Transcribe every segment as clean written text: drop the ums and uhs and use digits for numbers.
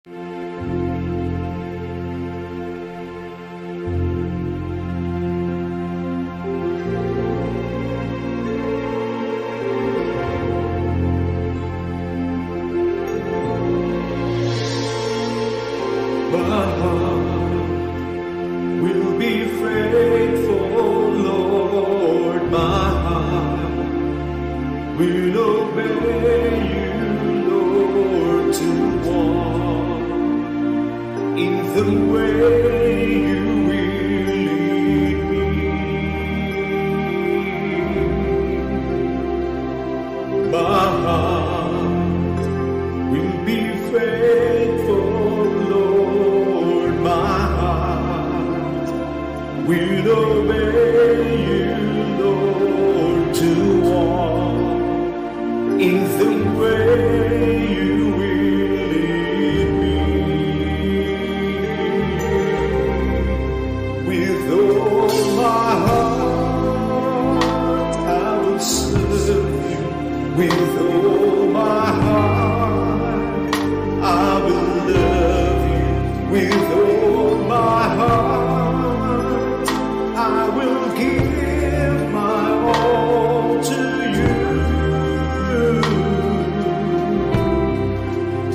My heart will be faithful, Lord. My heart will obey you, Lord, to walk in the way you will lead me. My heart will be faithful, Lord. My heart will obey you, Lord, to walk in the way you will lead me. With all my heart I will serve you. With all my heart I will love you. With all my heart I will give my all to you.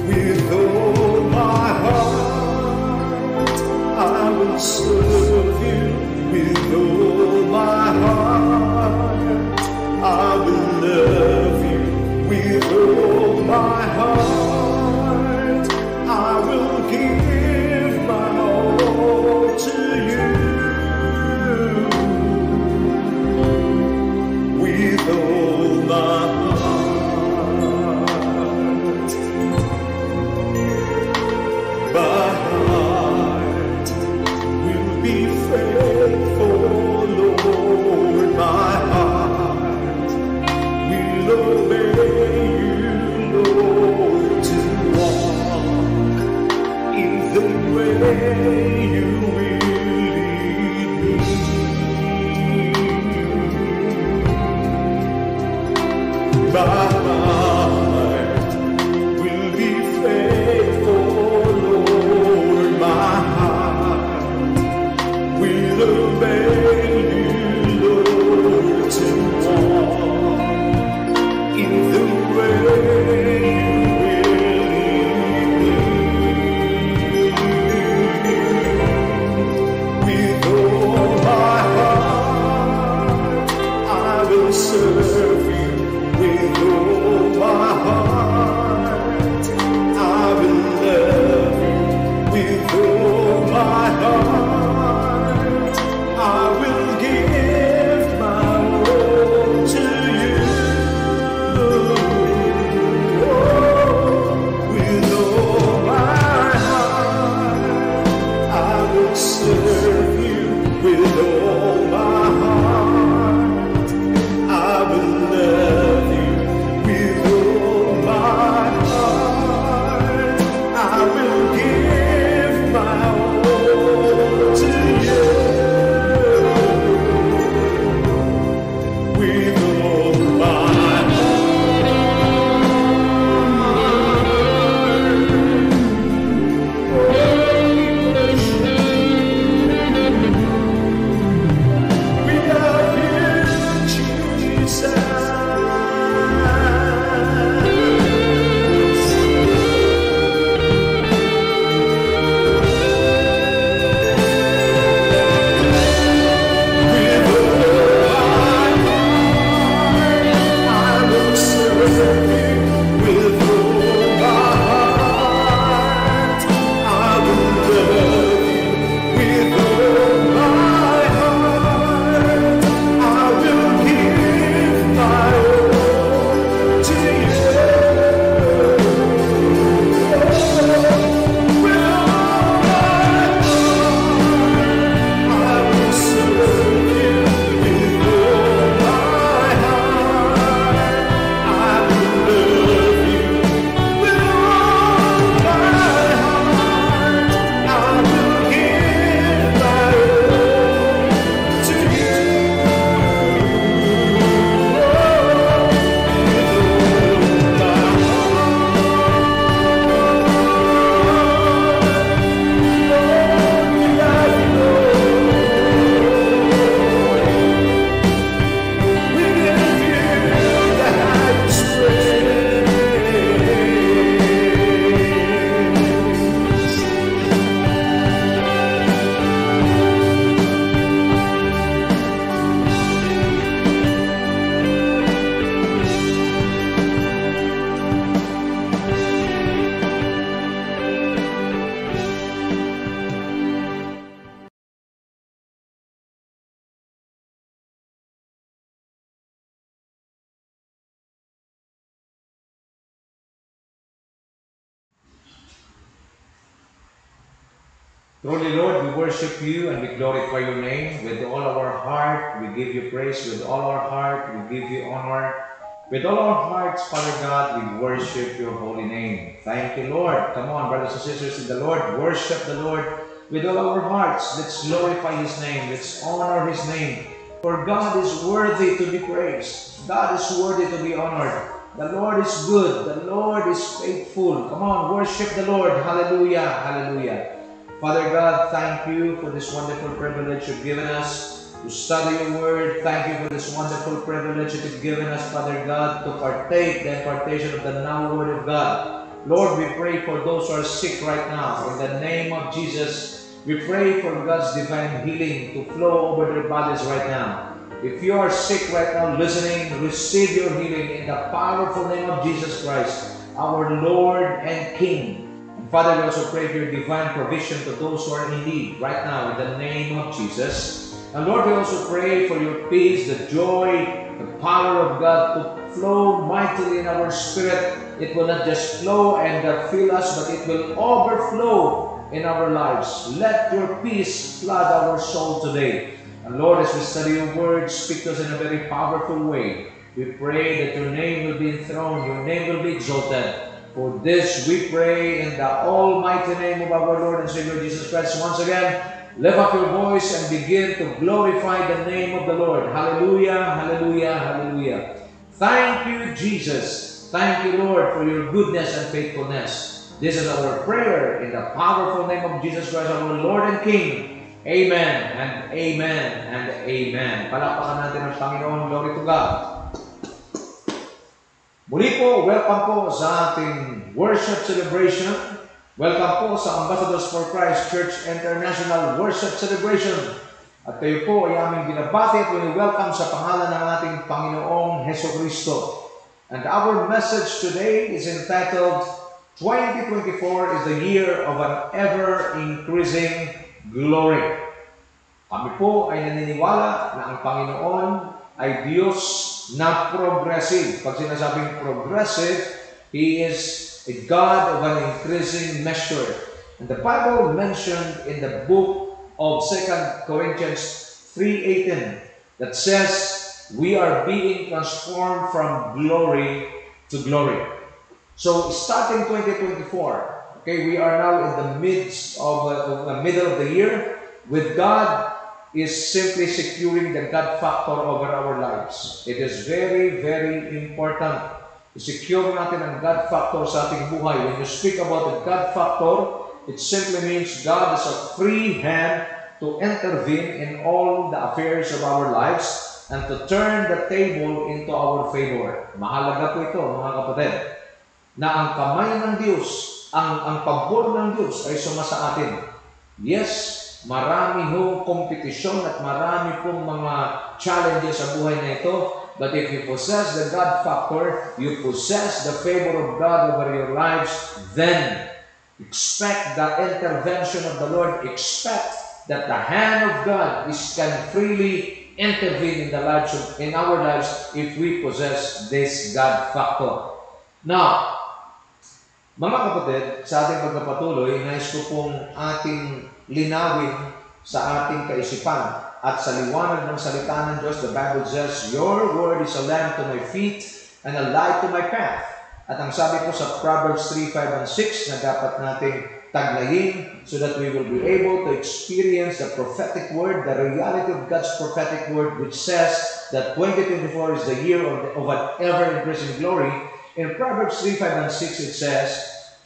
With all my heart I will serve you. With all my heart I will love you. With all my heart I will give my all to you. With all my heart, my heart will be faithful. Truly, Lord, we worship you and we glorify your name with all our heart. We give you praise with all our heart. We give you honor. With all our hearts, Father God, we worship your holy name. Thank you, Lord. Come on, brothers and sisters in the Lord, worship the Lord with all our hearts. Let's glorify his name. Let's honor his name. For God is worthy to be praised. God is worthy to be honored. The Lord is good. The Lord is faithful. Come on, worship the Lord. Hallelujah. Hallelujah. Father God, thank you for this wonderful privilege you've given us to study your word. Thank you for this wonderful privilege that you've given us, Father God, to partake the impartation of the now word of God. Lord, we pray for those who are sick right now. In the name of Jesus, we pray for God's divine healing to flow over their bodies right now. If you are sick right now listening, receive your healing in the powerful name of Jesus Christ, our Lord and King. Father, we also pray for your divine provision to those who are in need right now in the name of Jesus. And Lord, we also pray for your peace, the joy, the power of God to flow mightily in our spirit. It will not just flow and fill us, but it will overflow in our lives. Let your peace flood our soul today. And Lord, as we study your word, speak to us in a very powerful way. We pray that your name will be enthroned, your name will be exalted. For this we pray in the almighty name of our Lord and Savior Jesus Christ. Once again, lift up your voice and begin to glorify the name of the Lord. Hallelujah, hallelujah, hallelujah. Thank you, Jesus. Thank you, Lord, for your goodness and faithfulness. This is our prayer in the powerful name of Jesus Christ, our Lord and King. Amen and amen and amen. Palakpakan natin ang Panginoon. Glory to God. Muli po, welcome po sa ating worship celebration. Welcome po sa Ambassadors for Christ Church International Worship Celebration. At kayo po ay aming binabati at welcome sa pangalan ng ating Panginoong Hesukristo. And our message today is entitled, 2024 is the year of an ever-increasing glory. Kami po ay naniniwala na ang Panginoon ay Diyos na progressive. Pag sinasabing progressive, He is a God of an increasing measure. And the Bible mentioned in the book of 2 Corinthians 3:18 that says, we are being transformed from glory to glory. So starting 2024, okay, we are now in the midst of the middle of the year. With God, is simply securing the God factor over our lives. It is very, very important to secure natin ang God factor sa ating buhay. When you speak about the God factor, it simply means God has a free hand to intervene in all the affairs of our lives and to turn the table into our favor. Mahalaga po ito, mga kapatid, na ang kamay ng Diyos, ang pabor ng Diyos ay sumasa atin. Yes, marami hong kompetisyon at marami pong mga challenges sa buhay na ito. But if you possess the God factor, you possess the favor of God over your lives, then expect the intervention of the Lord. Expect that the hand of God can freely intervene in our lives if we possess this God factor. Now, mga kapatid, sa ating pagkapatuloy, nais ko pong ating linawin sa ating kaisipan at sa liwanag ng salita ng Diyos. The Bible says, your word is a lamp to my feet and a light to my path. At ang sabi ko sa Proverbs 3, 5, and 6 na dapat nating taglayin so that we will be able to experience the prophetic word, the reality of God's prophetic word, which says that 2024 is the year of an ever-increasing glory. In Proverbs 3, 5, and 6 it says,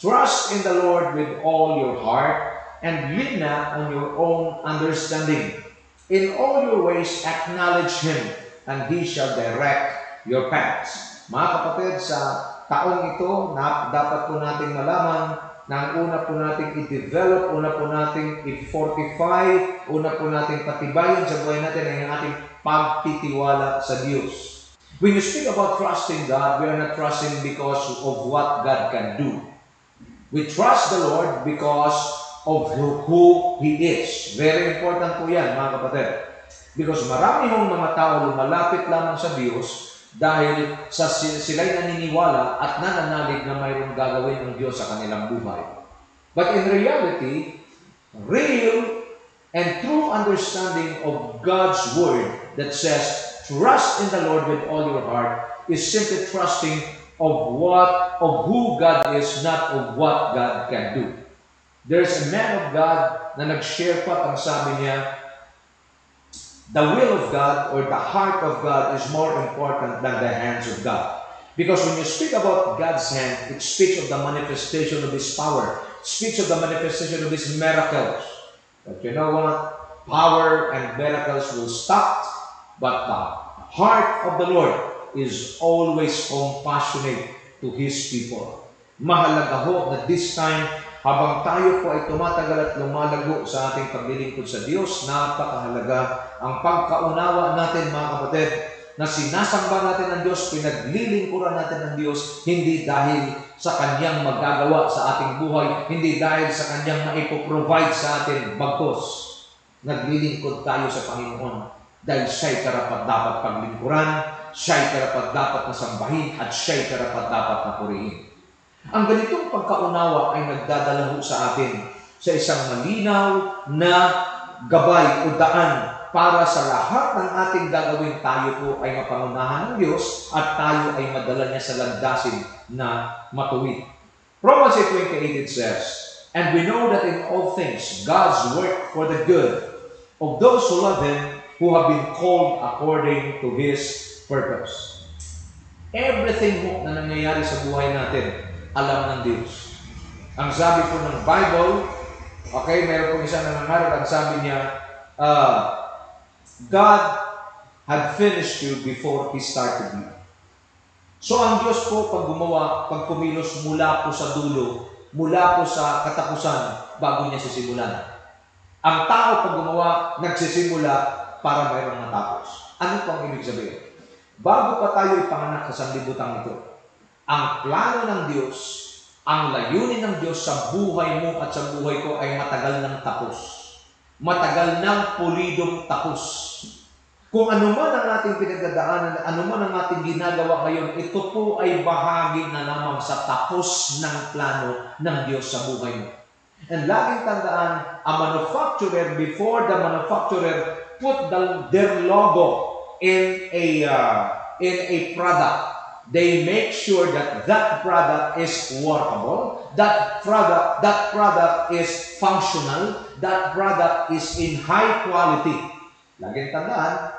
trust in the Lord with all your heart and lean not on your own understanding. In all your ways acknowledge Him, and He shall direct your paths. Mga kapatid, sa taong ito, dapat po nating malaman na ang una po nating i-develop, una po nating i-fortify, una po nating patibayan sa buhay natin ay ang ating pagtitiwala sa Diyos. When you speak about trusting God, we are not trusting because of what God can do. We trust the Lord because of who He is. Very important po yan, mga kapatid. Because marami hong mga tao lumalapit lamang sa Diyos dahil sila'y naniniwala at nananalig na mayroong gagawin ng Diyos sa kanilang buhay. But in reality, real and true understanding of God's Word that says, trust in the Lord with all your heart, is simply trusting of who God is, not of what God can do. There's a man of God na nag-share pa, ang sabi niya, the will of God or the heart of God is more important than the hands of God. Because when you speak about God's hand, it speaks of the manifestation of His power. It speaks of the manifestation of His miracles. But you know what? Power and miracles will stop, but the heart of the Lord is always compassionate to His people. Mahalaga ho na this time, habang tayo po ay tumatagal at lumalago sa ating paglilingkod sa Diyos, napakahalaga ang pagkaunawa natin, mga kapatid, na sinasamba natin ang Diyos, pinaglilingkuran natin ang Diyos, hindi dahil sa Kanyang magagawa sa ating buhay, hindi dahil sa Kanyang maipoprovide sa atin, bagkus naglilingkod tayo sa Panginoon dahil siya'y karapat-dapat paglingkuran, siya'y karapat-dapat na sambahin, at siya'y karapat-dapat na purihin. Ang ganitong pagkaunawa ay nagdadala sa atin sa isang malinaw na gabay o daan para sa lahat ng ating gagawin. Tayo po ay mapangunahan ng Diyos at tayo ay madala niya sa landasin na matuwid. Romans 8:28 says, and we know that in all things God's work for the good of those who love Him, who have been called according to His purpose. Everything na nangyayari sa buhay natin, alam ng Diyos. Ang sabi po ng Bible, okay, meron po isa na nangarap, ang sabi niya, God had finished you before He started you. So ang Diyos po, pag gumawa, pag kumilos mula po sa dulo, mula po sa katapusan, bago niya sisimulan. Ang tao pag gumawa, nagsisimula para mayroong matapos. Ano po ang ibig sabihin? Bago pa tayo ipanganak sa sanlibutan ito, ang plano ng Diyos, ang layunin ng Diyos sa buhay mo at sa buhay ko ay matagal nang tapos. Matagal nang pulidong tapos. Kung ano man ang ating pinagdadaanan, ano man ang ating ginagawa ngayon, ito po ay bahagi na lamang sa tapos ng plano ng Diyos sa buhay mo. And laging tandaan, a manufacturer, before the manufacturer put their logo in a product, they make sure that that product is workable, that product is functional, that product is in high quality. Laging tandaan,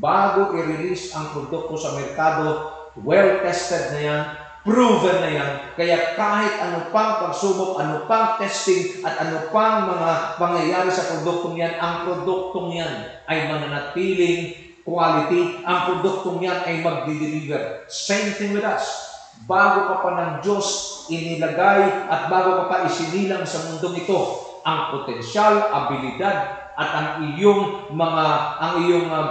bago i-release ang produkto sa merkado, well-tested na yan, proven na yan, kaya kahit ano pang pagsubok, ano pang testing, at ano pang mga pangyayari sa produktong yan, ang produktong yan ay mananatiling quality, ang produktong yan ay magdi-deliver. Same thing with us. Bago ka pa ng Diyos inilagay at bago ka pa isinilang sa mundong ito, ang potensyal, abilidad, at ang iyong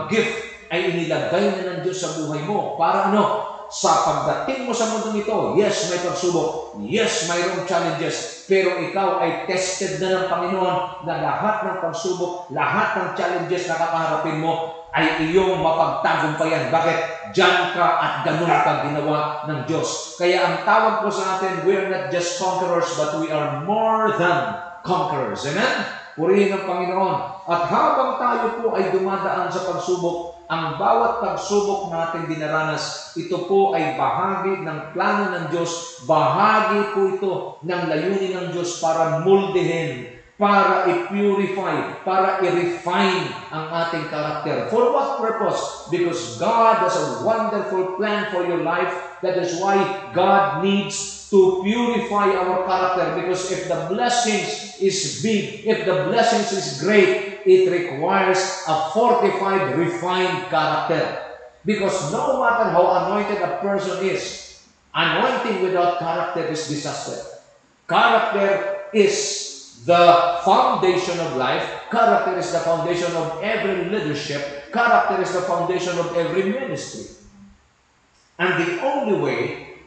gift ay inilagay na ng Diyos sa buhay mo. Para ano? Sa pagdating mo sa mundong ito, yes, may pagsubok, yes, mayroong challenges, pero ikaw ay tested na ng Panginoon na lahat ng pagsubok, lahat ng challenges na kakaharapin mo ay iyong mapagtagumpayan. Bakit? Diyan ka at ganun ka ginawa ng Diyos. Kaya ang tawag po sa atin, we are not just conquerors, but we are more than conquerors. Amen? Purihin ang Panginoon. At habang tayo po ay dumadaan sa pagsubok, ang bawat pagsubok natin dinaranas, ito po ay bahagi ng plano ng Diyos, bahagi po ito ng layunin ng Diyos para moldehin, para i-purify, para i-refine ang ating karakter. For what purpose? Because God has a wonderful plan for your life. That is why God needs to purify our character. Because if the blessings is big, if the blessings is great, it requires a fortified, refined character. Because no matter how anointed a person is, anointing without character is disaster. Character is the foundation of life. Character is the foundation of every leadership. Character is the foundation of every ministry. And the only way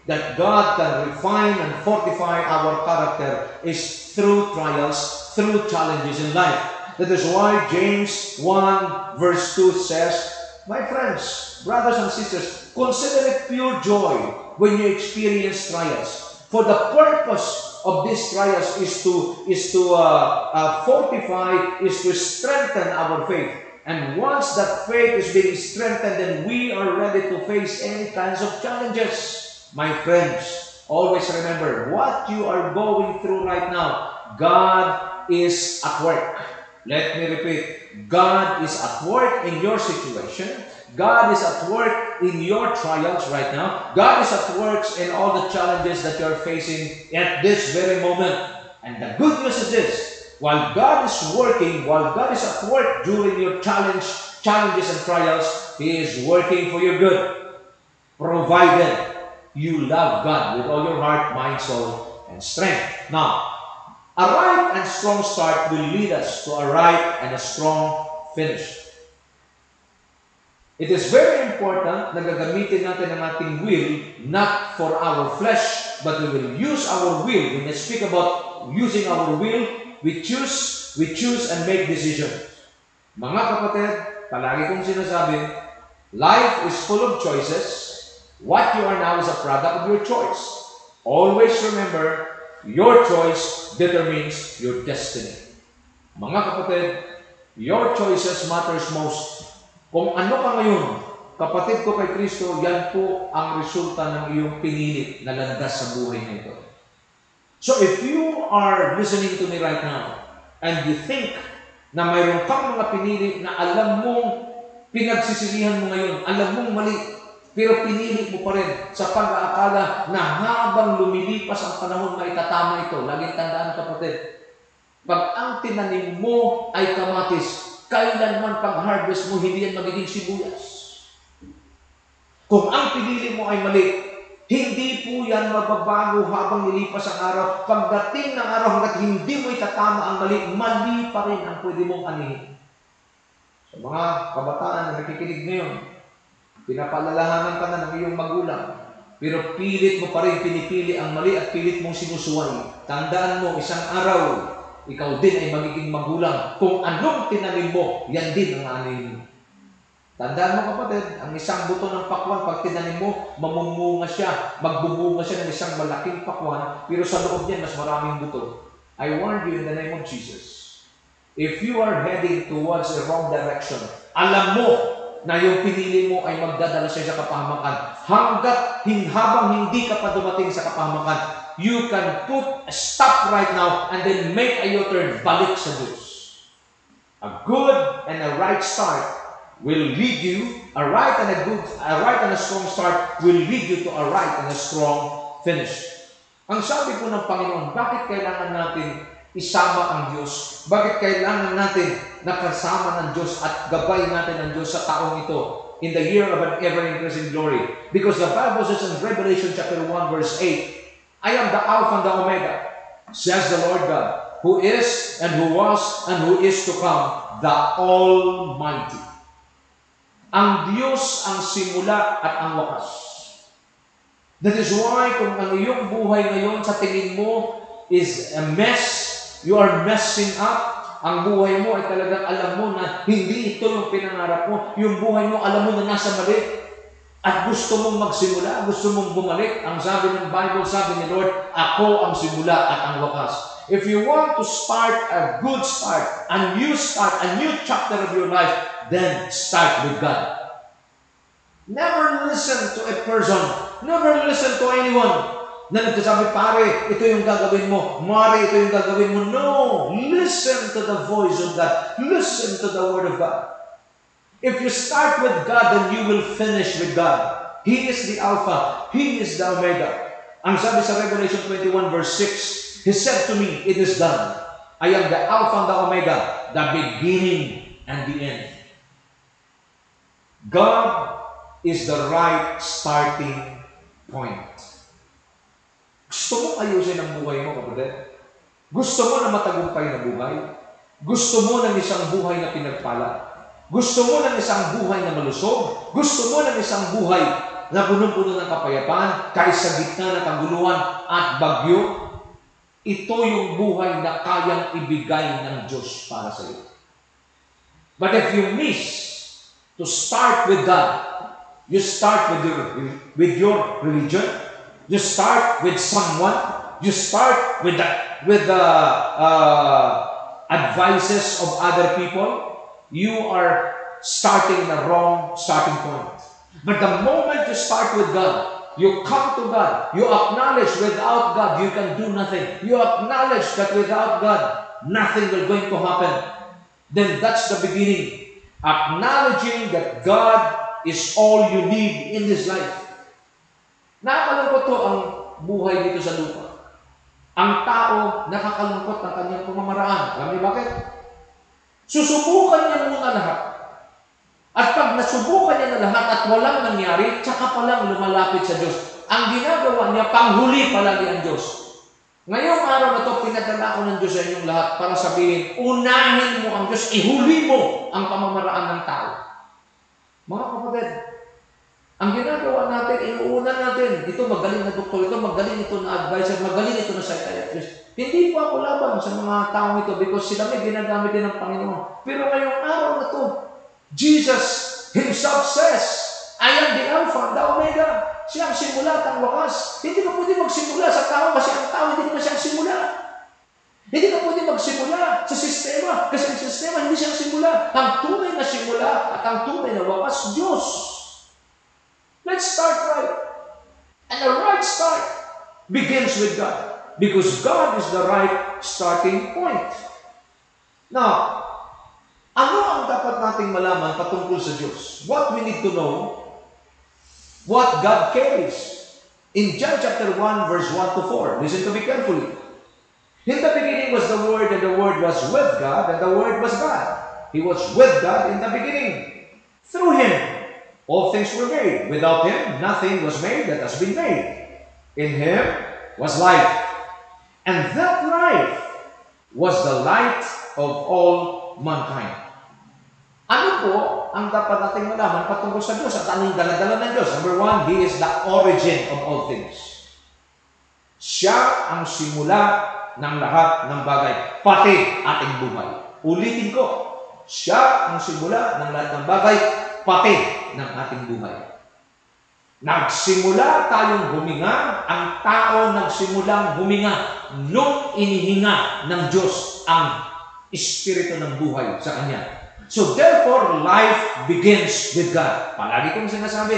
that God can refine and fortify our character is through trials, through challenges in life. That is why James 1 verse 2 says, my friends, brothers and sisters, consider it pure joy when you experience trials. For the purpose of these trials is to fortify, is to strengthen our faith. And once that faith is being strengthened, then we are ready to face any kinds of challenges. My friends, always remember what you are going through right now. God is at work. Let me repeat. God is at work in your situation. God is at work in your trials right now. God is at work in all the challenges that you're facing at this very moment. And the good news is this. While God is working, while God is at work during your challenges and trials, He is working for your good, provided you love God with all your heart, mind, soul, and strength. Now, a right and strong start will lead us to a right and a strong finish. It is very important na gagamitin natin ang ating will not for our flesh, but we will use our will. When I speak about using our will, we choose and make decisions. Mga kapatid, palagi kong sinasabi, life is full of choices. What you are now is a product of your choice. Always remember, your choice determines your destiny. Mga kapatid, your choices matters most. Kung ano ka ngayon, kapatid ko kay Kristo, yan po ang resulta ng iyong pinili na landas sa buhay na ito. So if you are listening to me right now, and you think na mayroon kang mga pinili na alam mong pinagsisilihan mo ngayon, alam mong mali, pero pinili mo pa rin sa pag-aakala na habang lumilipas ang panahon maitatama ito. Laging tandaan, kapatid, pag ang tinanim mo ay kamatis, kailanman pag-harvest mo, hindi yan magiging sibuyas. Kung ang pinili mo ay mali, hindi po yan mababago habang nilipas ang araw. Pagdating ng araw, hanggat hindi mo itatama ang mali, mali pa rin ang pwede mong anihin. Sa mga kabataan na nakikinig ngayon, pinapalalahanan ka na ng iyong magulang, pero pilit mo pa rin pinipili ang mali at pilit mong sinusuway. Tandaan mo, isang araw, ikaw din ay magiging magulang. Kung anong tinanim mo, yan din ang anihin mo. Tandaan mo, kapatid, ang isang buto ng pakwan, pag tinanim mo, mamumunga siya, magbubunga siya ng isang malaking pakwan, pero sa loob niyan, mas maraming buto. I warn you in the name of Jesus. If you are heading towards the wrong direction, alam mo na yung pinili mo ay magdadala siya sa kapahamakan. Habang hindi ka pa dumating sa kapahamakan, you can put a stop right now and then make a U-turn, balik sa Diyos. A good and a right start will lead you, a right and a strong start will lead you to a right and a strong finish. Ang sabi po ng Panginoon, bakit kailangan natin isama ang Diyos? Bakit kailangan natin nakasama ng Diyos at gabay natin ng Diyos sa taong ito in the year of an ever-increasing glory? Because the Bible says in Revelation chapter 1 verse 8, I am the Alpha and the Omega, says the Lord God, who is and who was and who is to come, the Almighty. Ang Diyos ang simula at ang wakas. That is why kung ang iyong buhay ngayon sa tingin mo is a mess, you are messing up, ang buhay mo ay talagang alam mo na hindi ito yung pinangarap mo, yung buhay mo alam mo na nasa mali, at gusto mong magsimula, gusto mong bumalik, ang sabi ng Bible, sabi ni Lord, ako ang simula at ang wakas. If you want to start a good start, a new chapter of your life, then start with God. Never listen to a person, never listen to anyone na nagsasabi, pare, ito yung gagawin mo, mare, ito yung gagawin mo. No! Listen to the voice of God. Listen to the Word of God. If you start with God, then you will finish with God. He is the Alpha. He is the Omega. Ang sabi sa Revelation 21 verse 6, He said to me, it is done. I am the Alpha and the Omega, the beginning and the end. God is the right starting point. Gusto mo ayusin ang buhay mo, kapatid? Gusto mo na matagumpay na buhay? Gusto mo ng isang buhay na pinagpala? Gusto mo ng isang buhay na malusog? Gusto mo ng isang buhay na punong-puno ng kapayapaan kahit sa gitna ng kaguluhan at bagyo? Ito yung buhay na kayang ibigay ng Diyos para sa iyo. But if you miss to start with God, you start with your religion, you start with someone, You start with the advices of other people. You are starting the wrong starting point. But the moment you start with God, you come to God, you acknowledge without God you can do nothing. You acknowledge that without God, nothing will going to happen. Then that's the beginning. Acknowledging that God is all you need in this life. Nakakalungkot to ang buhay dito sa lupa. Ang tao nakakalungkot ng kanyang pamamaraan. Alam niyo bakit? Susubukan niya muna lahat. At pag nasubukan niya na lahat at walang nangyari, tsaka palang lumalapit sa Diyos. Ang ginagawa niya, panghuli palagi ang Diyos. Ngayong araw na ito, pinadala ko ng Diyos sa inyong lahat para sabihin, unahin mo ang Diyos, ihuli mo ang pamamaraan ng tao. Mga kapatid, ang ginagawa natin, inuunan natin, ito magaling na doktor, ito magaling ito na advisor, magaling ito na psychiatrist. Hindi po ako laban sa mga tao ito because sila may ginagamit din ng Panginoon. Pero ngayong araw na ito, Jesus Himself says, I am the Alpha and the Omega. Siya ang simula at ang wakas. Hindi ka pwede magsimula sa tao kasi ang tao hindi naman siyang simula. Hindi ka pwede magsimula sa sistema kasi ang sistema hindi siyang simula. Ang tunay na simula at ang tunay na wakas, Diyos. Let's start right. And the right start begins with God. Because God is the right starting point. Now, ano ang dapat nating malaman patungkol sa Diyos? What we need to know, what God carries. In John chapter 1, verse 1 to 4, listen to me carefully. In the beginning was the Word, and the Word was with God, and the Word was God. He was with God in the beginning. Through Him, all things were made. Without Him, nothing was made that has been made. In Him was life. And that life was the light of all mankind. Ano po ang dapat nating malaman patungkol sa Diyos at anong dala-dala ng Diyos? Number one, He is the origin of all things. Siya ang simula ng lahat ng bagay, pati ating buhay. Ulitin ko, siya ang simula ng lahat ng bagay, pati ng ating buhay. Nagsimula tayong huminga, ang tao nagsimulang huminga nung inihinga ng Diyos ang espiritu ng buhay sa Kanya. So therefore, life begins with God. Palagi kong sinasabi,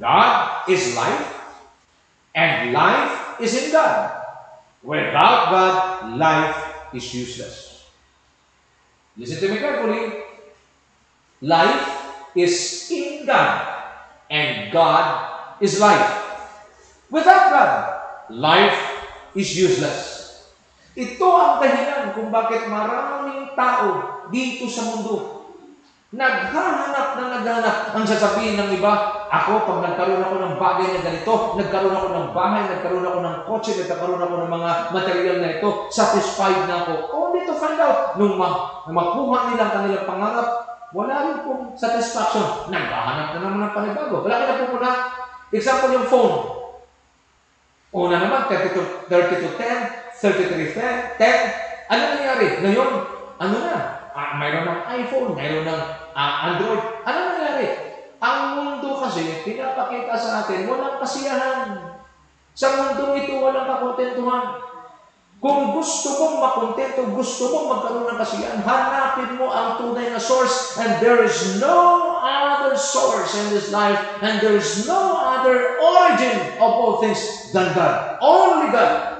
God is life, and life is in God. Without God, life is useless. Listen to me carefully. Life is in God, and God is life. Without God, life is useless. Ito ang dahilan kung bakit maraming tao dito sa mundo naghahanap na naghahanap. Ang sasabihin ng iba, ako pag nagkaroon ako ng bagay na ganito, nagkaroon ako ng bahay, nagkaroon ako ng kotse, nagkaroon ako ng mga material na ito, satisfied na ako. Only to find out, nung makuha nila ang kanilang pangarap, wala rin pong satisfaction. Naghahanap na naman ng panibago. Wala ka na po muna. Example yung phone. Una naman, 30 to 10, 33, 10. Ano nangyari? Ngayon, ano na? Mayroon ng iPhone, mayroon ng Android. Ano nangyari? Ang mundo kasi, pinapakita sa atin, walang kasiyahan. Sa mundong ito, walang kakontentuhan. Kung gusto mong makontento, gusto mong magkaroon ng kasiyahan, hanapin mo ang tunay na source. And there is no other source in this life, and there is no other origin of all things than God. Only God.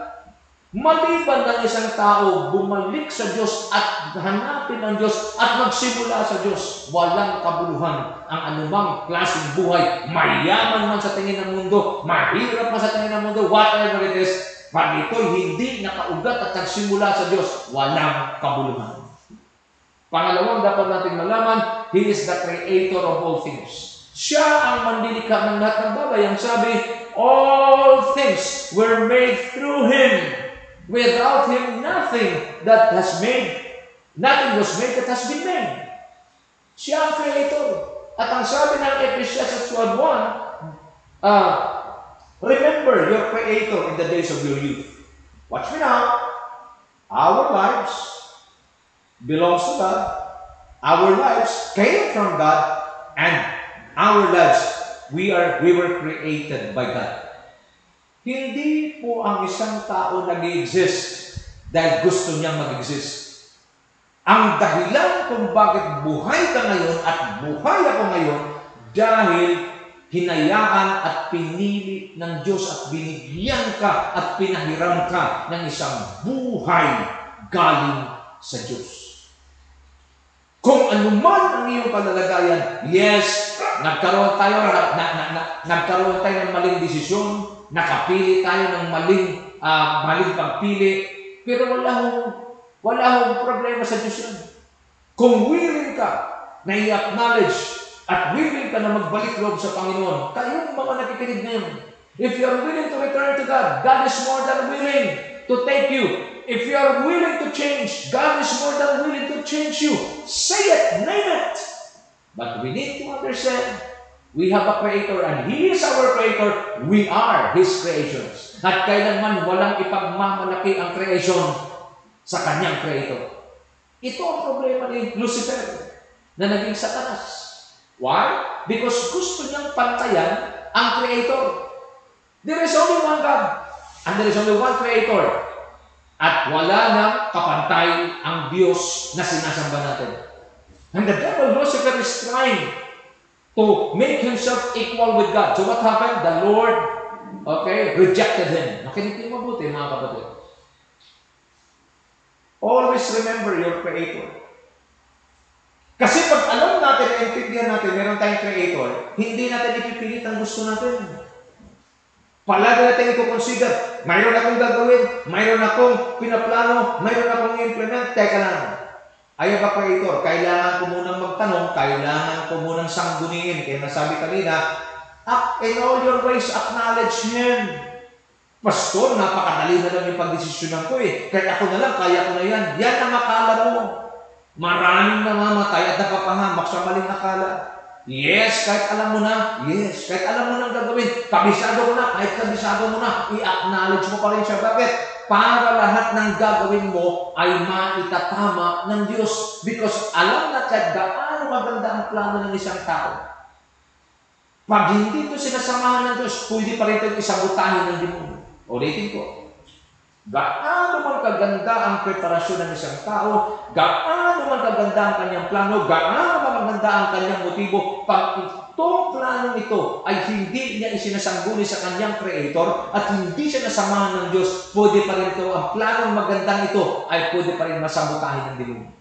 Maliban ng isang tao, bumalik sa Diyos at hanapin ang Diyos at magsimula sa Diyos, walang kabuluhan ang anumang klaseng buhay. Mayaman man sa tingin ng mundo, mahirap man sa tingin ng mundo, whatever it is, pag ito'y hindi nakaugat at nagsimula sa Diyos, walang kabuluhan. Pangalawang dapat natin malaman, He is the creator of all things. Siya ang manlilikha ng lahat ng bagay. Ang sabi, all things were made through Him. Without Him, nothing was made that has been made. Siya ang creator. At ang sabi ng Ecclesiastes 12:1, remember your creator in the days of your youth. Watch me now. Our lives belongs to God. Our lives came from God, and our lives, we were created by God. Hindi po ang isang tao nag-exist dahil gusto niyang mag-exist. Ang dahilan kung bakit buhay ka ngayon at buhay ako ngayon dahil hinayaan at pinili ng Diyos at binigyan ka at pinahiram ka ng isang buhay galing sa Diyos. Kung anuman ang iyong kalalagayan, yes, nagkaroon tayo ng maling desisyon, nakapili tayo ng maling pagpili, pero wala hong problema sa Diyos yan. Kung willing ka na i-acknowledge at willing ka na magbalik loob sa Panginoon, kayong mga nakikinig ngayon, if you are willing to return to God, God is more than willing to take you. If you are willing to change, God is more than willing to change you. Say it, name it. But we need to understand, we have a Creator and He is our Creator. We are His creations. At kailanman walang ipagmamalaki ang creation sa kanyang Creator. Ito ang problema ni Lucifer na naging Satanas. Why? Because gusto niyang pantayan ang Creator. There is only one God and there is only one Creator. At wala nang kapantay ang Diyos na sinasamba natin. And the devil, Lucifer, is trying to make himself equal with God. So what happened? The Lord, rejected him. Nakinig niyo mabuti, mga kapatid. Always remember your Creator. Kasi pag alam natin, naintindihan natin, meron tayong Creator, hindi natin ipipilit ang gusto natin. Palagi natin i-consider, mayroon akong gagawin, mayroon akong pinaplano, mayroon akong implement, teka lang. Ayaw ka Creator, kailangan ko munang magtanong, kailangan ko munang sangguniin. Kaya nasabi kanina, in all your ways, acknowledge Him. Pastor, napakadali na lang yung pagdesisyonan ko eh. Kaya ako na lang, kaya ko na yan. Yan ang akala mo. Maraming namamatay at napapahamak sa maling akala. Yes, kahit alam mo na. Yes, kahit alam mo na gagawin. Kabisado mo na. Kahit kabisado mo na, i-acknowledge mo pa rin siya. Bakit? Para lahat ng gagawin mo ay maitatama ng Diyos. Because alam na kahit gaano maganda ang plano ng isang tao. Pag hindi ito sinasamahan ng Diyos, pwede pa rin ito isabotahin ng demonyo. Ulitin ko. Gaano man kaganda ang preparasyon ng isang tao, gaano man kaganda ang kanyang plano, gaano man kaganda ang kanyang motibo, pag itong plano nito ay hindi niya isinasangguni sa kanyang Creator at hindi siya nasamahan ng Diyos, pwede pa rin ito, ang planong magandang ito ay pwede pa rin masabotahin ng demonyo.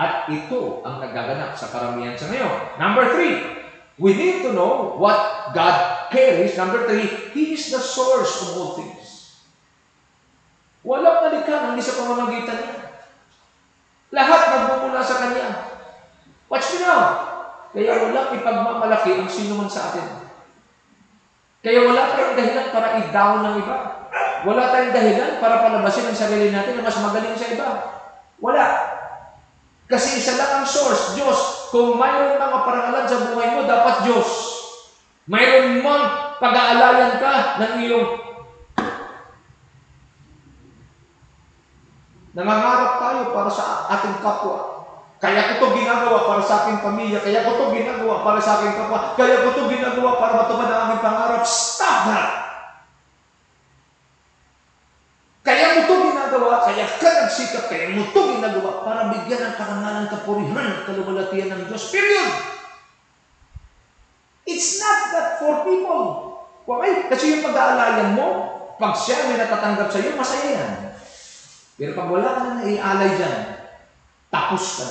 At ito ang nagaganap sa karamihan sa ngayon. Number 3, we need to know what God carries. Number 3, He is the source of all things. Walang nalikha hindi sa pamamagitan niya. Lahat nagmumula sa Kanya. Watch me now. Kaya walang ipagmamalaki ang sino man sa atin. Kaya wala tayong dahilan para i-down ng iba. Wala tayong dahilan para palabasin ang sarili natin na mas magaling sa iba. Wala. Kasi isa lang ang source, Diyos. Kung mayroon mga parangalan sa buhay mo, dapat Diyos. Mayroon mang pag-aalayan ka ng iyong nangangarap tayo para sa ating kapwa. Kaya ko ito ginagawa para sa aking pamilya. Kaya ko ito ginagawa para sa aking kapwa. Kaya ko ito ginagawa para matupad ang aking pangarap. Stop that! Kaya mo ito ginagawa, kaya ka nagsikap, kaya mo ito ginagawa para bigyan ng karangalan, kapurihan at kaluwalhatian ng Diyos. Period! It's not that for people. Why? Kasi yung pag-aalayan mo, pag siya may natatanggap sa iyo, masaya yan. Pero pag wala ka na naialay dyan, tapos ka.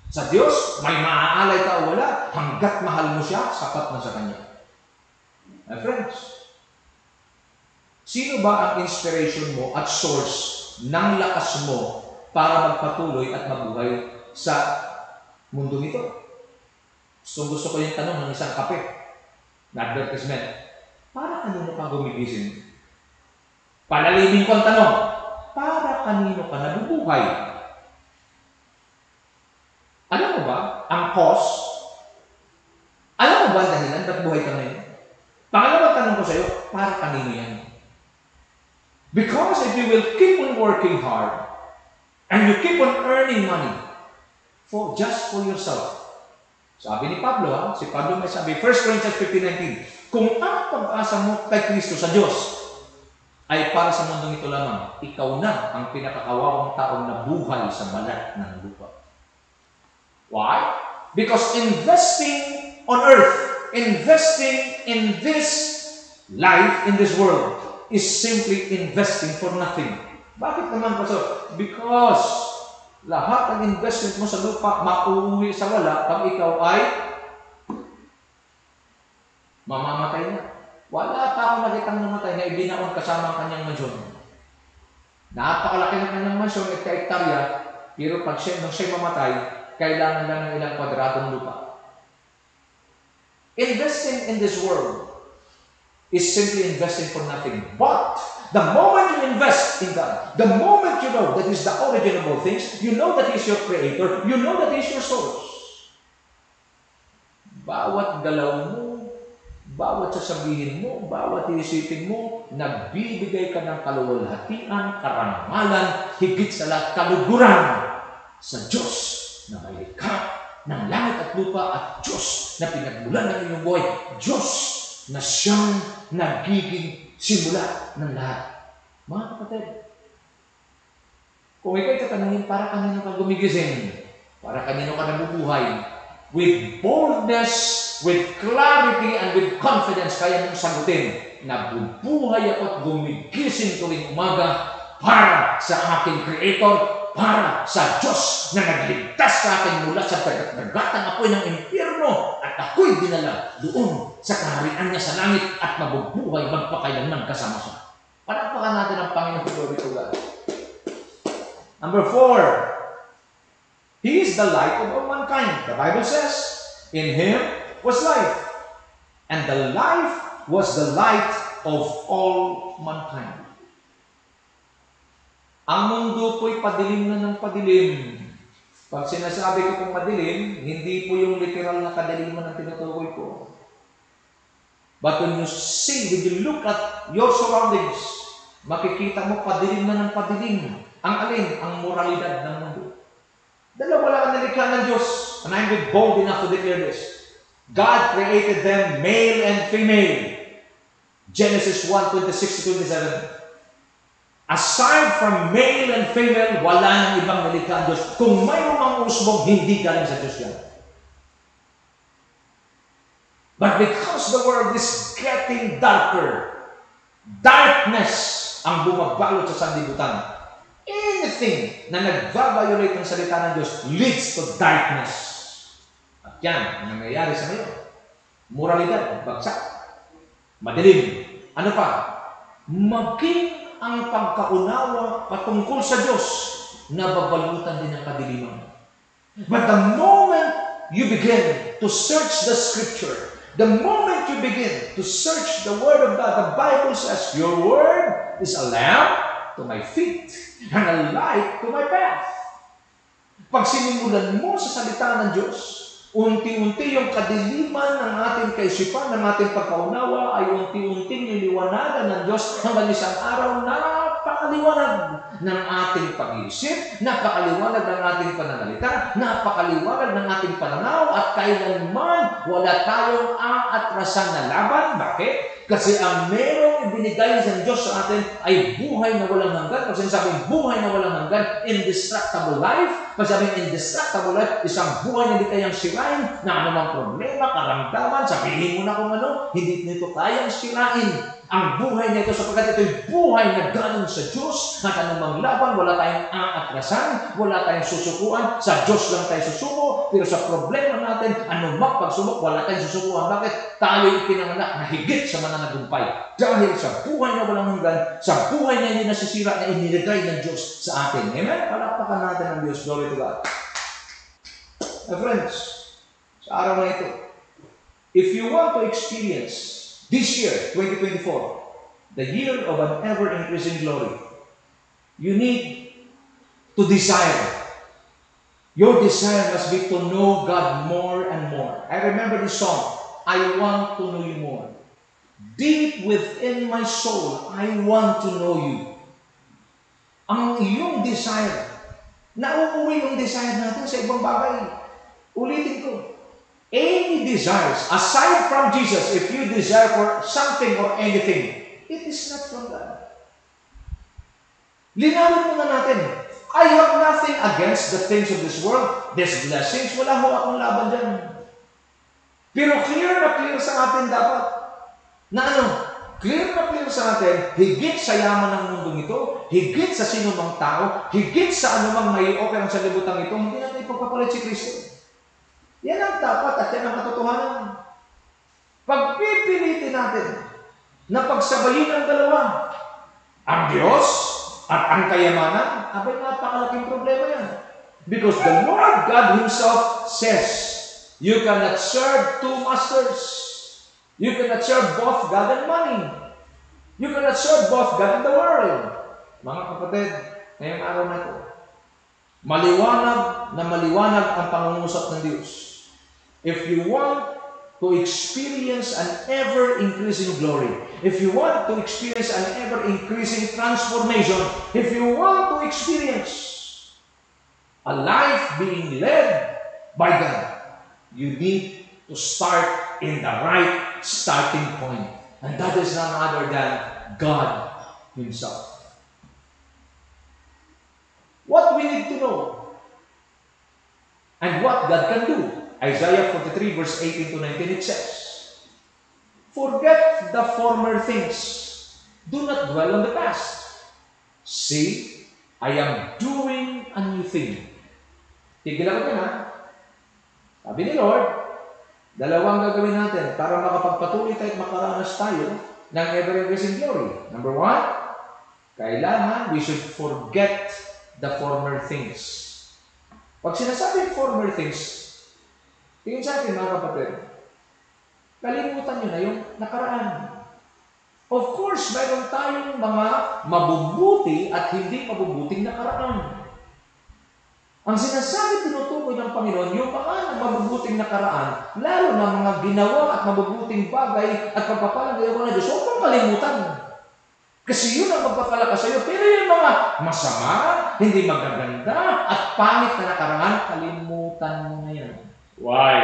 Sa Diyos, may maaalay ka o wala, hanggat mahal mo siya, sapat na sa Kanya. My friends, sino ba ang inspiration mo at source ng lakas mo para magpatuloy at mabuhay sa mundo nito? Gusto ko yung tanong ng isang kape na advertisement. Para kanino ka gumigising? Palalimin ko ang tanong. Para kanino ka nabubuhay? Alam mo ba ang cause? Alam mo ba ang dahilan ba't buhay ka ngayon? Pangalawang tanong ko sa iyo, para kanino yan? Because if you will keep on working hard and you keep on earning money just for yourself. Sabi ni Pablo, si Pablo may sabi, 1 Corinthians 15:19, Kung ang pag-asa mo kay Kristo sa Diyos ay para sa mundong ito lamang, ikaw na ang pinakakawawang taong nabuhay sa balat ng lupa. Why? Because investing on earth, investing in this life, in this world, is simply investing for nothing. Bakit naman, Pastor? Because lahat ng investment mo sa lupa mauuwi sa wala pag ikaw ay mamamatay na. Wala pa akong nakitang namatay na ibinaon kasama ang kanyang mansyon. Napakalaki ng kanyang mansyon, hektarya, pero pag nung siya mamatay, kailangan lang ng ilang kwadratong lupa. Investing in this world is simply investing for nothing. But the moment you invest in God, the moment you know that He's the origin of all things, you know that He's your creator, you know that He's your source. Bawat galaw mo, bawat sasabihin mo, bawat isipin mo, nagbibigay ka ng kaluwalhatian, karangalan, higit sa lahat, kaluguran sa Diyos na may likha ng langit at lupa at Diyos na pinagmulan ng iyong buhay, Diyos na siyang nagiging simula ng lahat. Mga kapatid, kung ikaw'y tatanungin, para kanino ka gumigising, para kanino ka nabubuhay, with boldness, with clarity, and with confidence, kaya mong sagutin, nabubuhay ako at gumigising tuwing umaga para sa aking Creator, para sa Diyos na nagligtas sa akin mula sa dagat-dagatang apoy ng impyerno at ako'y dinala doon sa kaharian niya sa langit at mabubuhay magpakailanman kasama siya. Palakpakan natin ang Panginoon. Glory to God. Number 4. He is the light of all mankind. The Bible says, in Him was life, and the life was the light of all mankind. Ang mundo po'y padilim na ng padilim. Pag sinasabi ko pong madilim, hindi po yung literal na kadaliman ang tinutukoy ko. But when you see, when you look at your surroundings, makikita mo padilim na ng padilim. Ang alin? Ang moralidad ng mundo. Dalawa lang ang nilikha ng Diyos. And I'm bold enough to declare this. God created them male and female. Genesis 1:26-27. Aside from male and female, wala nang ibang nilikha ang Diyos. Kung mayroong mga usbong, hindi galing sa Diyos yan. But because the world is getting darker, darkness ang bumabalot sa sanlibutan. Anything na nagbabiolate ng salita ng Diyos leads to darkness. At yan, ang nangyayari sa ngayon. Moralidad, bagsak. Madilim. Ano pa? Maging ang pagkaunawa patungkol sa Diyos, nababalutan din ng kadiliman. But the moment you begin to search the Scripture, the moment you begin to search the Word of God, the Bible says, your Word is a lamp to my feet and a light to my path. Pag sinimulan mo sa salita ng Diyos, unti-unti yung kadiliman ng ating kaisipan, ng ating pagkaunawa, ay unti-unting niliwanagan ng Diyos hanggang isang araw napakaliwanag ng ating pag-iisip, napakaliwanag ng ating pananalita, napakaliwanag ng ating pananaw, at kailanman wala tayong aatrasan na laban. Bakit? Kasi ang merong ibinigay ng Diyos sa atin ay buhay na walang hanggan. Pag sinasabing buhay na walang hanggan, indestructible life. Pag sabing indestructible life, isang buhay na hindi kayang sirain, na anumang problema, karamdaman, sabihin mo na kung ano, hindi nito kayang sirain ang buhay nito sapagkat ito'y buhay na galing sa Diyos at anumang laban, wala tayong aatrasan, wala tayong susukuan, sa Diyos lang tayo susuko, pero sa problema natin, anumang pagsubok, wala tayong susukuan. Bakit? Tayo'y pinanganak na higit sa mananagumpay. Dahil sa buhay na walang hanggan, sa buhay na hindi nasisira na inilagay ng Diyos sa atin. Amen? Palakpakan natin ang Diyos. Glory to God. My friends, sa araw na ito, if you want to experience this year, 2024, the year of an ever-increasing glory, you need to desire. Your desire must be to know God more and more. I remember this song, I want to know you more. Deep within my soul, I want to know you. Ang iyong desire, nauuwi yung desire natin sa ibang bagay. Ulitin ko, any desires, aside from Jesus, if you desire for something or anything, it is not from God. Linawin muna natin. I have nothing against the things of this world. These blessings, wala ho akong laban dyan. Pero clear na clear sa atin dapat. Na ano? Clear na clear sa atin, higit sa yaman ng mundong ito, higit sa sino mang tao, higit sa anumang may operang sa libutan ito, hindi natin ipagpapalit si Kristo. Yan ang dapat at yan ang katotohanan. Pagpipilitin natin na pagsabayin ang dalawa, ang Diyos at ang kayamanan, abay napakalaking problema yan. Because the Lord God Himself says, you cannot serve two masters. You cannot serve both God and money. You cannot serve both God and the world. Mga kapatid, ngayong araw na ito, maliwanag ang pangungusap ng Diyos. If you want to experience an ever-increasing glory, if you want to experience an ever-increasing transformation, if you want to experience a life being led by God, you need to start in the right starting point. And that is none other than God Himself. What we need to know and what God can do. Isaiah 43 verse 18 to 19, it says, forget the former things. Do not dwell on the past. See, I am doing a new thing. Tigil ako din, ha? Sabi ni Lord, dalawang gagawin natin para makapagpatuloy tayo at makaranas tayo ng ever-increasing glory. Number one, kailangan we should forget the former things. Pag sinasabing former things, tingin sa akin mga kapatid, kalimutan nyo na yung nakaraan. Of course, mayroon tayong mga mabubuti at hindi mabubuting nakaraan. Ang sinasabi tinutukoy ng Panginoon, yung mga mabubuting nakaraan, lalo na mga ginawa at mabubuting bagay at pagpapalang gawa ng Diyos, huwag mong kalimutan. Kasi yun ang magpapalakas sa iyo. Pero yung mga masama, hindi magaganda, at pangit na nakaraan, kalimutan mo na yan. Why?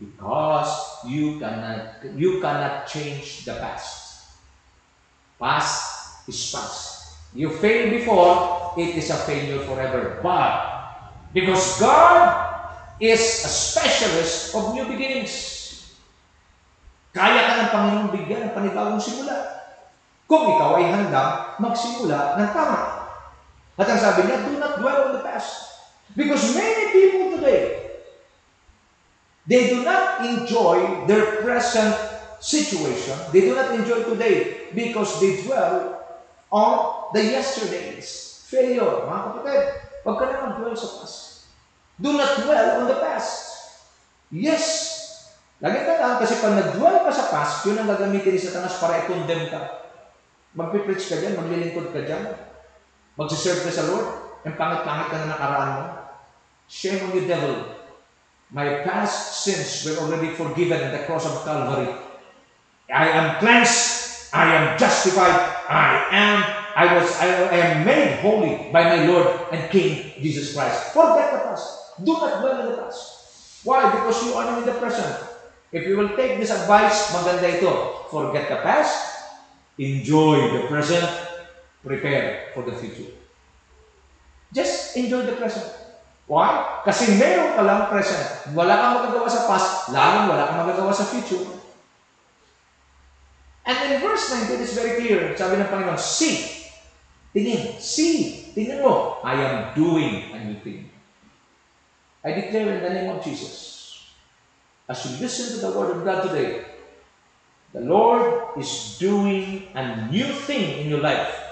Because you cannot change the past. Past is past. You failed before, it is a failure forever. But because God is a specialist of new beginnings, kaya ka ng Panginoon bigyan ng panibagong simula. Kung ikaw ay handang magsimula ng tama. At ang sabi niya, do not dwell on the past. Because many people today, they do not enjoy their present situation. They do not enjoy today because they dwell on the yesterday's failure. Mga kapatid, huwag ka na mag-dwell sa past. Do not dwell on the past. Yes, lagi ka lang kasi pag nag-dwell ka sa past, yun ang gagamitin ni Satanas para i-condemn ka. Magpipreach ka dyan, maglilingkod ka dyan, magsiserve ka sa Lord, ang pangit-pangit ka na nakaraan mo. Shame on you, devil. My past sins were already forgiven at the cross of Calvary. I am cleansed. I am justified. I am made holy by my Lord and King Jesus Christ. Forget the past. Do not dwell in the past. Why? Because you are now in the present. If you will take this advice, maganda ito. Forget the past. Enjoy the present. Prepare for the future. Just enjoy the present. Why? Kasi meron ka lang present. Wala kang magagawa sa past, lalong wala kang magagawa sa future. And in verse 19, it's very clear. Sabi ng Panginoon, see. Tingin. See. Tingnan mo. I am doing a new thing. I declare in the name of Jesus, as you listen to the Word of God today, the Lord is doing a new thing in your life.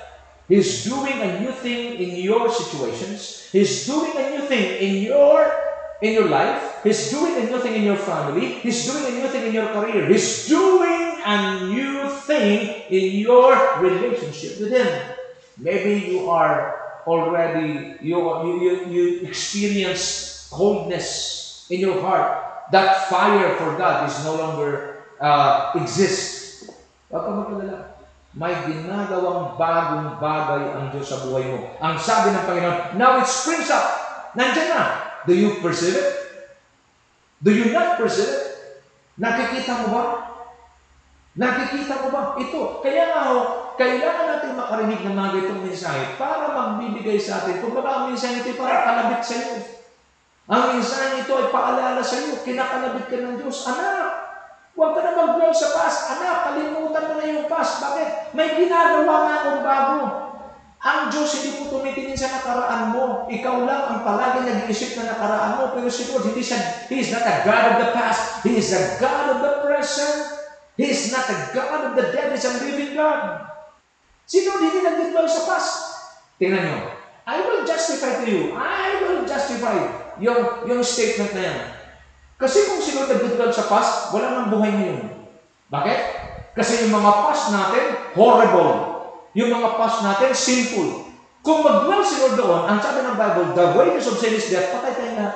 He's doing a new thing in your situations. He's doing a new thing in your life. He's doing a new thing in your family. He's doing a new thing in your career. He's doing a new thing in your relationship with Him. Maybe you are already, you experience coldness in your heart. That fire for God is no longer exists. Huwag ka magkalala. May ginagawang bagong bagay ang Diyos sa buhay mo. Ang sabi ng Panginoon, now it springs up. Nandiyan na. Do you perceive it? Do you not perceive it? Nakikita mo ba? Nakikita mo ba? Ito. Kaya nga ho, kailangan natin makarinig ng mga itong mensahe para magbibigay sa atin. Kung baka ang mensahe ito ay para kalabit sa iyo. Ang mensahe ito ay paalala sa iyo. Kinakalabit ka ng Diyos. Anak, huwag ka na mag-dwell sa past. Anak, kalimutan mo na yung past. Bakit? May ginagawa nga akong bago. Ang Diyos hindi po tumitingin sa nakaraan mo. Ikaw lang ang palagi nag-iisip na nakaraan mo. Pero si Lord, He is not a God of the past. He is a God of the present. He is not a God of the dead. He is a living God. Si Lord, hindi nag-dwell sa past. Tingnan nyo. I will justify to you. I will justify yung statement na yan. Kasi kung si Lord nag-dwell sa past, wala nang buhay ngayon. Bakit? Kasi yung mga past natin, horrible. Yung mga past natin, sinful. Kung mag-dwell si Lord doon, ang sabi ng Bible, the wages of sin is death, patay tayo na.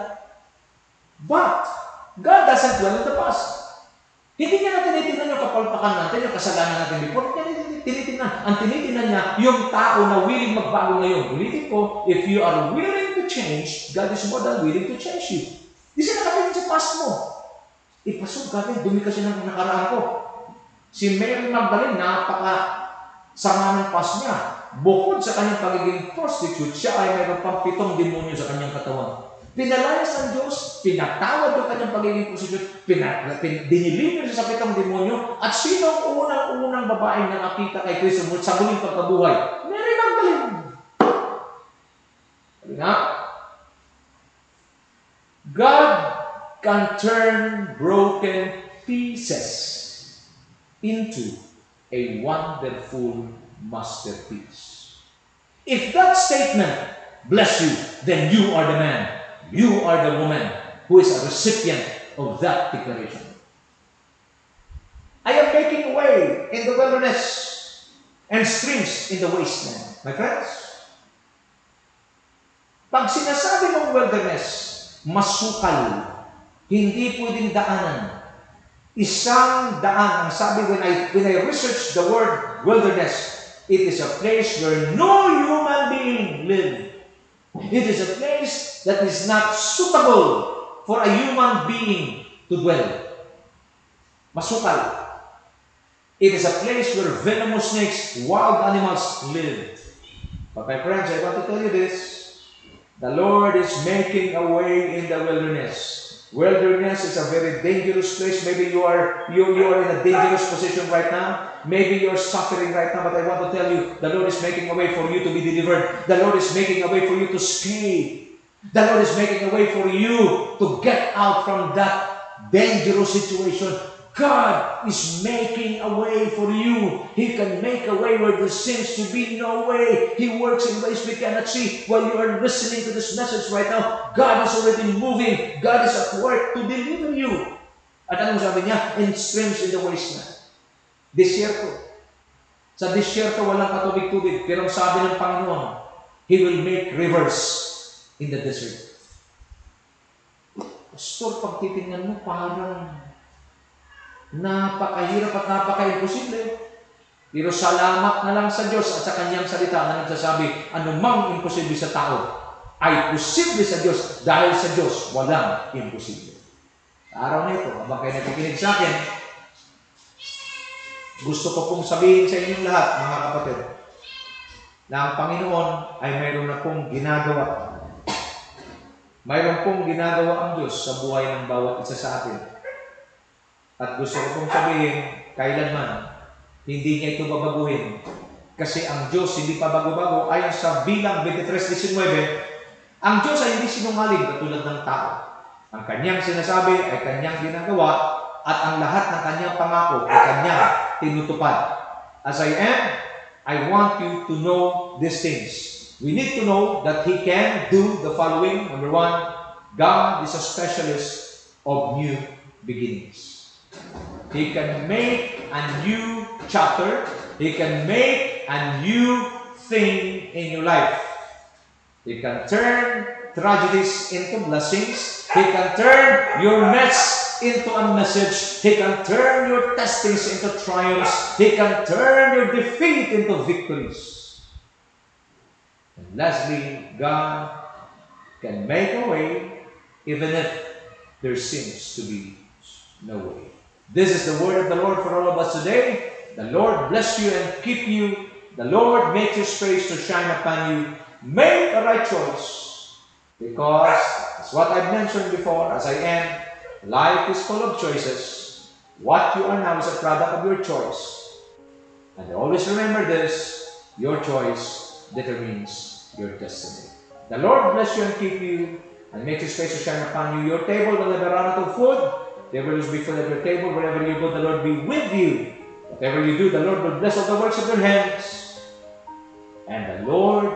But, God doesn't dwell in the past. Hindi niya na tinitingnan yung kapalpakan natin, yung kasalanan natin before. Ang tinitingnan niya, yung tao na willing magbago ngayon. Ulitin ko, if you are willing to change, God is more than willing to change you. Di siya nakatingin sa past mo. Pasok ka, dumi kasi ng nakaraan ko. Si Mary Magdalene, sama ng past niya. Bukod sa kanyang pagiging prostitute, siya ay mayroon pang 7 demonyo sa kanyang katawan. Pinalayas ng Diyos, pinatawad yung kanyang pagiging prostitute, diniliver siya sa 7 demonyo, at sino ang unang babaeng na nakita kay Kristo sa muling pagkabuhay? Mary Magdalene. Nga, God can turn broken pieces into a wonderful masterpiece. If that statement bless you, then you are the man, you are the woman who is a recipient of that declaration. I am making way in the wilderness and streams in the wasteland. My friends, pag sinasabi ng wilderness, masukal, hindi pwedeng daanan. Isang daan, ang sabi when I researched the word wilderness, it is a place where no human being lives. It is a place that is not suitable for a human being to dwell. Masukal. It is a place where venomous snakes, wild animals live. But my friends, I want to tell you this. The Lord is making a way in the wilderness. Wilderness is a very dangerous place. Maybe you are in a dangerous position right now. Maybe you're suffering right now, but I want to tell you, the Lord is making a way for you to be delivered. The Lord is making a way for you to escape. The Lord is making a way for you to get out from that dangerous situation. God is making a way for you. He can make a way where there seems to be no way. He works in ways we cannot see. While you are listening to this message right now, God is already moving. God is at work to deliver you. At anong sabi niya? In streams in the wasteland. Desierto. Sa desierto, walang katubig-tubig. Pero ang sabi ng Panginoon, He will make rivers in the desert. Pastor, pag titingnan mo, parang napakahirap at napaka-imposible. Pero salamat na lang sa Diyos at sa Kanyang salita na nagsasabi, anumang imposible sa tao ay posible sa Diyos dahil sa Diyos walang imposible. Sa araw nito, habang kayo nakikinig sa akin, gusto ko pong sabihin sa inyong lahat, mga kapatid, na ang Panginoon ay mayroon na pong ginagawa. Mayroon pong ginagawa ang Diyos sa buhay ng bawat isa sa atin. At gusto ko pong sabihin, kailanman, hindi niya ito babaguhin. Kasi ang Diyos hindi pa bago-bago. Ayon sa Bilang 23:19, ang Diyos ay hindi sinungaling katulad ng tao. Ang Kanyang sinasabi ay Kanyang ginagawa at ang lahat ng Kanyang pangako ay Kanyang tinutupad. As I am, I want you to know these things. We need to know that He can do the following. Number 1, God is a specialist of new beginnings. He can make a new chapter. He can make a new thing in your life. He can turn tragedies into blessings. He can turn your mess into a message. He can turn your testings into triumphs. He can turn your defeat into victories. And lastly, God can make a way even if there seems to be no way. This is the word of the Lord for all of us today. The Lord bless you and keep you. The Lord make His face to shine upon you. Make a right choice. Because, as what I've mentioned before, as I end, life is full of choices. What you are now is a product of your choice. And always remember this, your choice determines your destiny. The Lord bless you and keep you, and make His face to shine upon you. Your table will never run out of food. There will always be food at your table. Wherever you go, the Lord be with you. Whatever you do, the Lord will bless all the works of your hands. And the Lord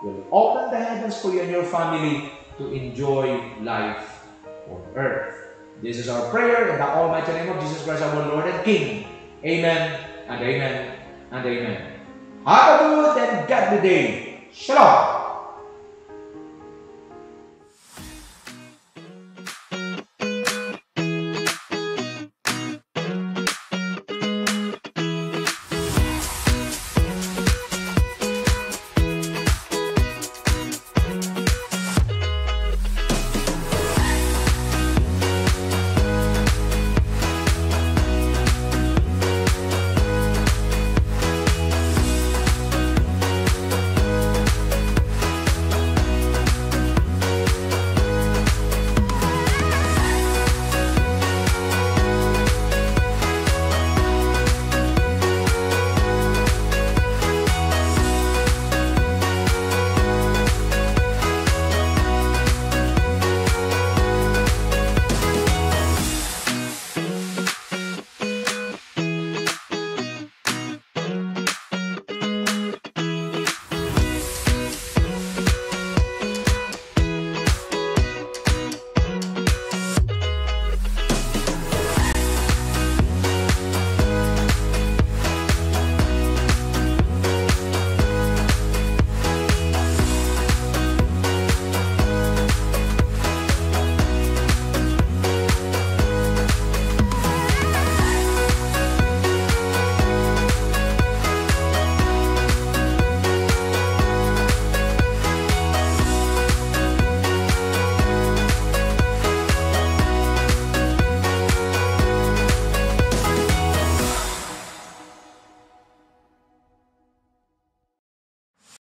will open the heavens for you and your family to enjoy life on earth. This is our prayer in the almighty name of Jesus Christ, our Lord and King. Amen and amen and amen. Have a good and godly day. Shalom.